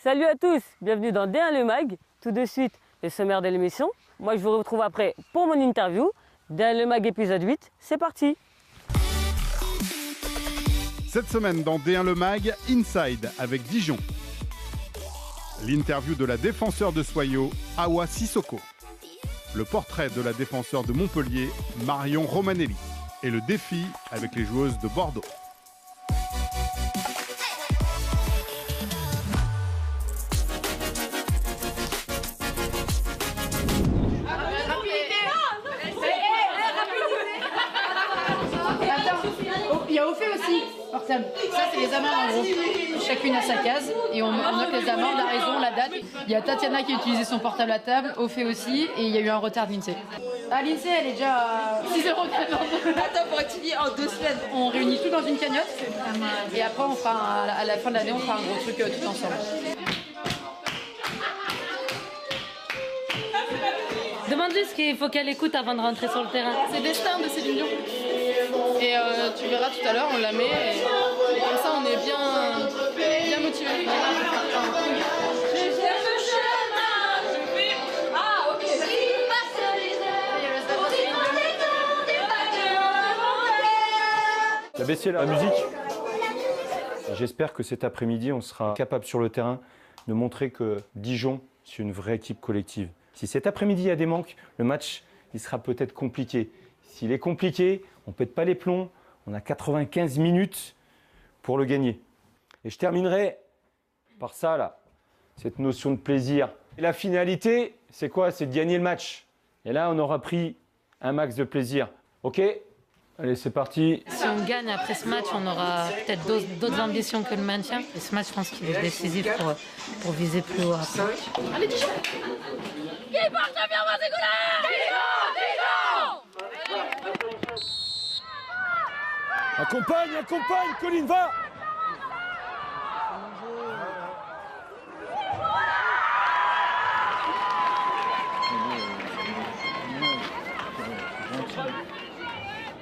Salut à tous, bienvenue dans D1 Le Mag. Tout de suite, le sommaire de l'émission. Moi, je vous retrouve après pour mon interview. D1 Le Mag épisode 8, c'est parti. Cette semaine dans D1 Le Mag, Inside avec Dijon. L'interview de la défenseur de Soyo, Awa Sissoko. Le portrait de la défenseur de Montpellier, Marion Romanelli. Et le défi avec les joueuses de Bordeaux. Il y a au fait aussi, portable. Ça, c'est les amendes en gros. Chacune à sa case. Et on note les amendes, la raison, la date. Il y a Tatiana qui a utilisé son portable à table, au fait aussi. Et il y a eu un retard de l'INSEE. Ah, l'INSEE, elle est déjà à 6,40 €. Attends, pour étudier en 2 semaines. On réunit tout dans une cagnotte. Et après, on fera à la fin de l'année, on fera un gros truc tout ensemble. Demande-lui ce qu'il faut qu'elle écoute avant de rentrer sur le terrain. C'est Destin de Céline Dion. Et tu verras tout à l'heure, on la met. Et comme ça, on est bien motivés. Je cherche le chemin, je vais. Ah, ok. La bestiole, la musique. J'espère que cet après-midi, on sera capable sur le terrain de montrer que Dijon, c'est une vraie équipe collective. Si cet après-midi, il y a des manques, le match, il sera peut-être compliqué. S'il est compliqué, on ne pète pas les plombs. On a 95 minutes pour le gagner. Et je terminerai par ça, là, cette notion de plaisir. Et la finalité, c'est quoi? C'est de gagner le match. Et là, on aura pris un max de plaisir. OK? Allez, c'est parti. Si on gagne après ce match, on aura peut-être d'autres ambitions que le maintien. Et ce match, je pense qu'il est décisif pour viser plus haut après. Allez, Dijon! Qui porte bien ma Dijon! Accompagne, Colline, va!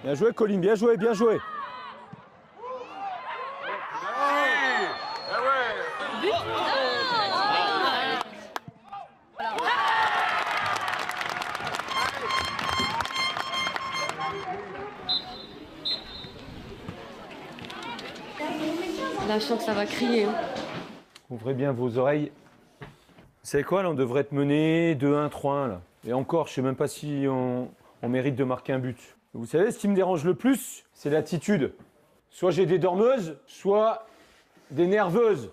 Bien joué, Colline, bien joué. Là, je sens que ça va crier. Ouvrez bien vos oreilles. Vous savez quoi, là, on devrait être mené 2-1, 3-1, là. Et encore, je sais même pas si on mérite de marquer un but. Vous savez, ce qui me dérange le plus, c'est l'attitude. Soit j'ai des dormeuses, soit des nerveuses.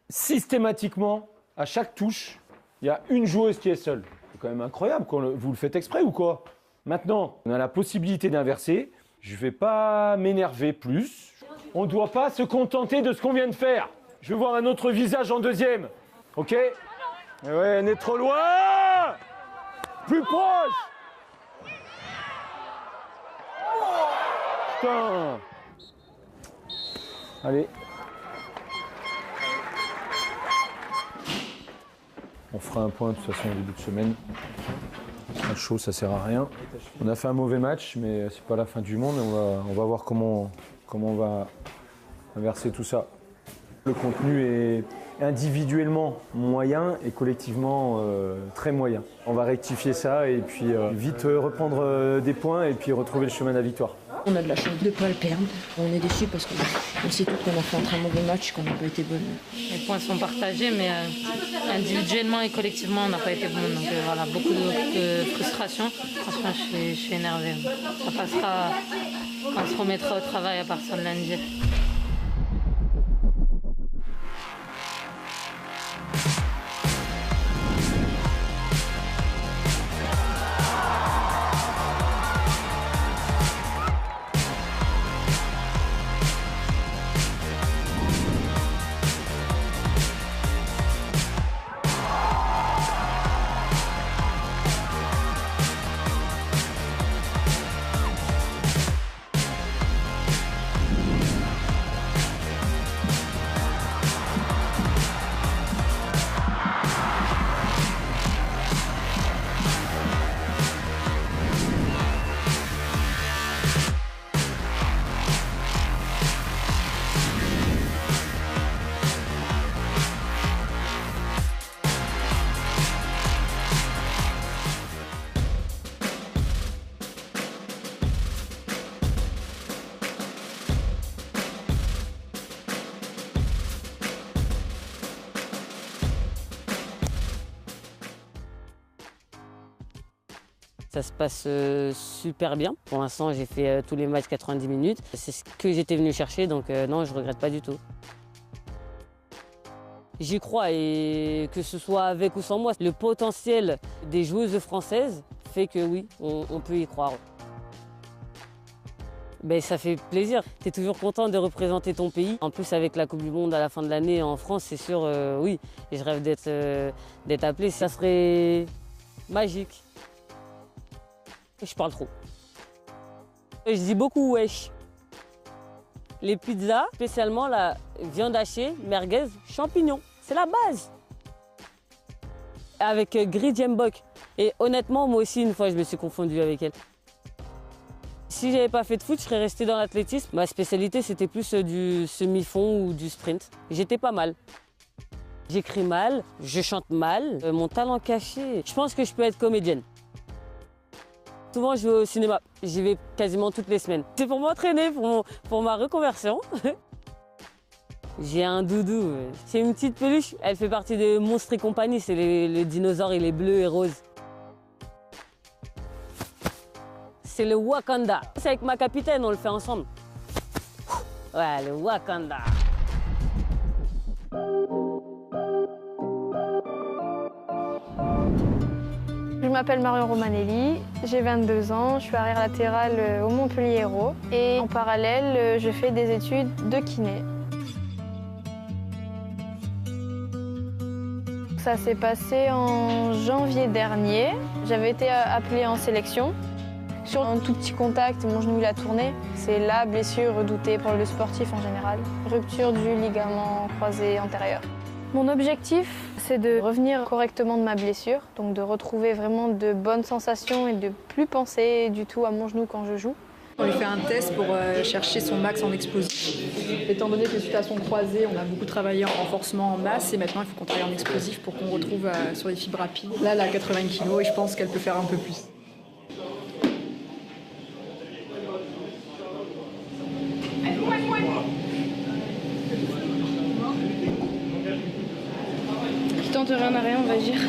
Systématiquement, à chaque touche, il y a une joueuse qui est seule. C'est quand même incroyable. Vous le faites exprès ou quoi? Maintenant, on a la possibilité d'inverser. Je ne vais pas m'énerver plus. On ne doit pas se contenter de ce qu'on vient de faire. Je veux voir un autre visage en deuxième. OK? Ouais, on est trop loin! Plus proche! Putain! Allez. On fera un point de toute façon au début de semaine. À chaud, ça sert à rien. On a fait un mauvais match, mais c'est pas la fin du monde. On va voir comment on va inverser tout ça. Le contenu est individuellement moyen et collectivement très moyen. On va rectifier ça et puis vite reprendre des points et puis retrouver le chemin de la victoire. On a de la chance de ne pas le perdre. On est déçus parce qu'on sait tous qu'on a fait un très mauvais match, qu'on n'a pas été bonne. Les points sont partagés, mais individuellement et collectivement, on n'a pas été bon. Donc voilà, beaucoup de frustration. Franchement, je suis énervée. Ça passera quand on se remettra au travail à partir de lundi. Ça se passe super bien. Pour l'instant, j'ai fait tous les matchs 90 minutes. C'est ce que j'étais venu chercher, donc non, je ne regrette pas du tout. J'y crois et que ce soit avec ou sans moi, le potentiel des joueuses françaises fait que oui, on peut y croire. Ben, ça fait plaisir, tu es toujours content de représenter ton pays. En plus avec la Coupe du Monde à la fin de l'année en France, c'est sûr, oui, et je rêve d'être appelé, ça serait magique. Je parle trop. Je dis beaucoup wesh. Les pizzas, spécialement la viande hachée, merguez, champignons, c'est la base. Avec Gris Jembok. Et honnêtement, moi aussi, une fois, je me suis confondu avec elle. Si j'avais pas fait de foot, je serais resté dans l'athlétisme. Ma spécialité, c'était plus du semi-fond ou du sprint. J'étais pas mal. J'écris mal, je chante mal. Mon talent caché, je pense que je peux être comédienne. Souvent, je vais au cinéma. J'y vais quasiment toutes les semaines. C'est pour m'entraîner, pour ma reconversion. J'ai un doudou. C'est une petite peluche. Elle fait partie de Monstres et compagnie. C'est les dinosaures, il est bleu et rose. C'est le Wakanda. C'est avec ma capitaine, on le fait ensemble. Ouais, le Wakanda. Je m'appelle Marion Romanelli, j'ai 22 ans, je suis arrière latérale au Montpellier Hérault et en parallèle, je fais des études de kiné. Ça s'est passé en janvier dernier. J'avais été appelée en sélection. Sur un tout petit contact, mon genou il a tourné. C'est la blessure redoutée pour le sportif en général. Rupture du ligament croisé antérieur. Mon objectif, c'est de revenir correctement de ma blessure, donc de retrouver vraiment de bonnes sensations et de plus penser du tout à mon genou quand je joue. On lui fait un test pour chercher son max en explosif. Étant donné que suite à son croisé, on a beaucoup travaillé en renforcement en masse et maintenant il faut qu'on travaille en explosif pour qu'on retrouve sur les fibres rapides. Là, elle a 80 kg et je pense qu'elle peut faire un peu plus. Qui tente rien à rien, on va dire.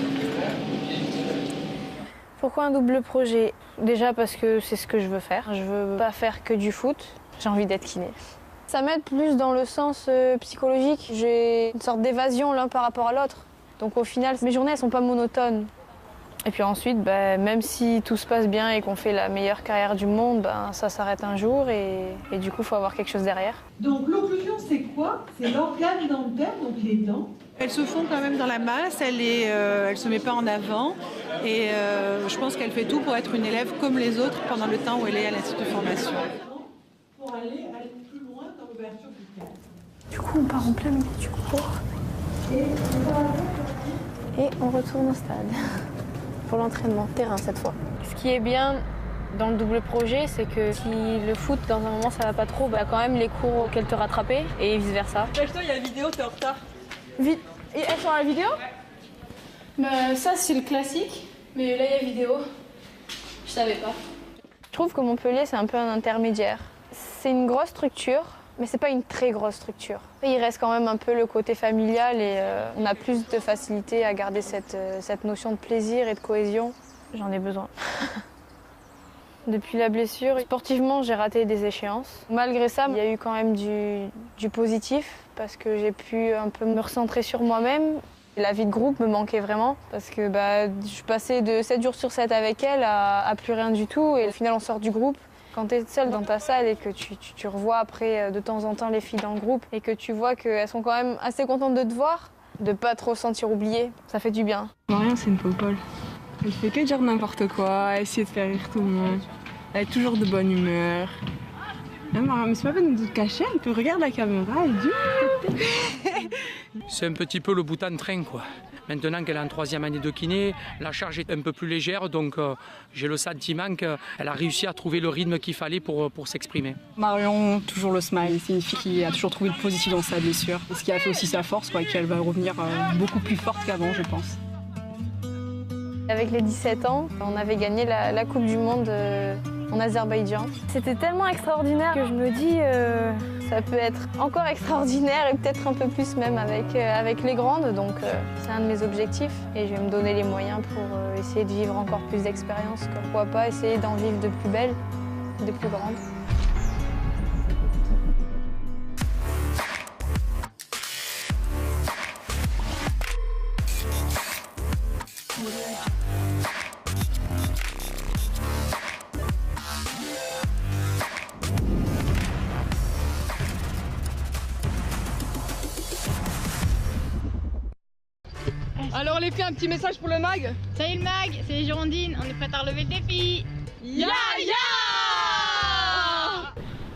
Pourquoi un double projet? Déjà parce que c'est ce que je veux faire. Je veux pas faire que du foot, j'ai envie d'être kiné. Ça m'aide plus dans le sens psychologique. J'ai une sorte d'évasion l'un par rapport à l'autre. Donc au final, mes journées elles sont pas monotones. Et puis ensuite, même si tout se passe bien et qu'on fait la meilleure carrière du monde, ça s'arrête un jour et du coup il faut avoir quelque chose derrière. Donc l'occlusion c'est quoi? C'est l'organe dentaire, donc les dents. Elles se font quand même dans la masse, elle se met pas en avant et je pense qu'elle fait tout pour être une élève comme les autres pendant le temps où elle est à l'institut de formation. Pour aller plus loin dans l'ouverture du cœur. Du coup on part en plein milieu du cours et on retourne au stade pour l'entraînement terrain cette fois. Ce qui est bien dans le double projet, c'est que si le foot dans un moment ça va pas trop, quand même les cours auxquels te rattraper et vice versa. Cache-toi, il y a la vidéo, t'es en retard. Vite. Et elles sont à la vidéo? Ça c'est le classique, mais là il y a vidéo. Je savais pas. Je trouve que Montpellier c'est un peu un intermédiaire. C'est une grosse structure, mais c'est pas une très grosse structure. Et il reste quand même un peu le côté familial et on a plus de facilité à garder cette notion de plaisir et de cohésion. J'en ai besoin. Depuis la blessure, sportivement, j'ai raté des échéances. Malgré ça, il y a eu quand même du positif parce que j'ai pu un peu me recentrer sur moi-même. La vie de groupe me manquait vraiment parce que je passais de 7 jours sur 7 avec elle à plus rien du tout et au final on sort du groupe. Quand tu es seule dans ta salle et que tu revois après de temps en temps les filles dans le groupe et que tu vois qu'elles sont quand même assez contentes de te voir, de pas trop se sentir oubliée, ça fait du bien. Marion, c'est une popole. Elle fait que dire n'importe quoi, essayer de faire rire tout le monde. Elle est toujours de bonne humeur. Mais c'est pas peine de te cacher, elle peut regarder la caméra et dit... C'est un petit peu le bout en train, quoi. Maintenant qu'elle est en 3e année de kiné, la charge est un peu plus légère, donc j'ai le sentiment qu'elle a réussi à trouver le rythme qu'il fallait pour s'exprimer. Marion, toujours le smile, c'est une fille qui a toujours trouvé le positif dans sa blessure. Ce qui a fait aussi sa force, et qu'elle va revenir beaucoup plus forte qu'avant, je pense. Avec les 17 ans, on avait gagné la Coupe du Monde en Azerbaïdjan. C'était tellement extraordinaire que je me dis, ça peut être encore extraordinaire et peut-être un peu plus même avec les grandes. Donc c'est un de mes objectifs et je vais me donner les moyens pour essayer de vivre encore plus d'expériences. Pourquoi pas essayer d'en vivre de plus belles, de plus grandes. Alors les filles, un petit message pour le mag. Salut le mag, c'est les Girondines, on est prêts à relever le défi. Ya ya!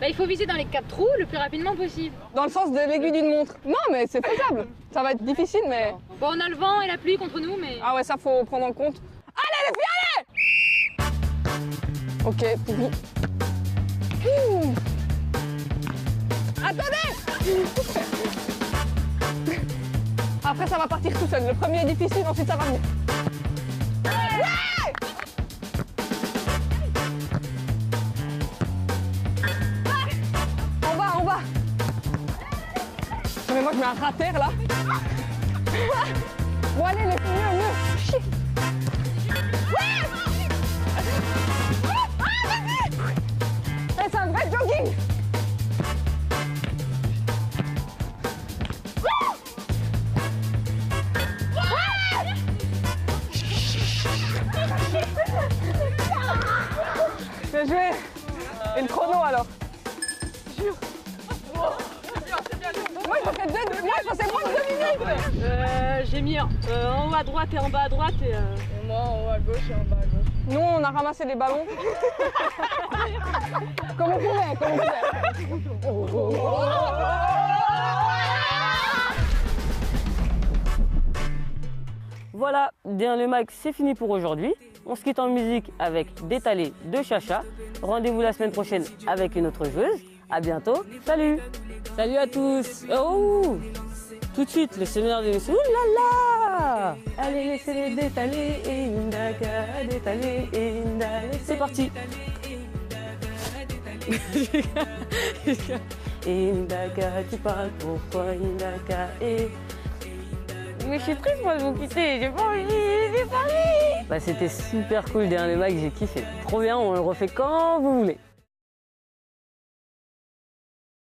Bah, il faut viser dans les 4 trous le plus rapidement possible. Dans le sens de l'aiguille d'une montre. Non mais c'est faisable. Ça va être difficile mais... Bon, on a le vent et la pluie contre nous mais... Ah ouais, ça faut prendre en compte. Allez les filles, allez! Ok, pour vous. Attendez! Après ça va partir tout seul. Le premier est difficile, ensuite ça va venir. Ouais! En bas. Non mais moi je mets un rater là. Bon allez les filles, mieux. Chier. Ouais! C'est un vrai jogging. Bien joué. Et le chrono alors? Jure. Moi je fais moins de 2 minutes. J'ai mis en haut à droite et en bas à droite et moi en haut à gauche et en bas à gauche. Nous on a ramassé les ballons. Comme on pouvait. Voilà, bien le mag, c'est fini pour aujourd'hui. On se quitte en musique avec Détalé de Chacha. Rendez-vous la semaine prochaine avec une autre joueuse. À bientôt, salut! Salut à tous! Oh! Tout de suite, le seigneur de Ouh là là! Allez, laissez-les détaler, Indaka, détaler, Indaka. C'est parti! Indaka, tu parles pourquoi Indaka et... Mais je suis triste moi de vous quitter, j'ai pas envie de parler. Bah c'était super cool derrière le mag, j'ai kiffé. Trop bien, on le refait quand vous voulez.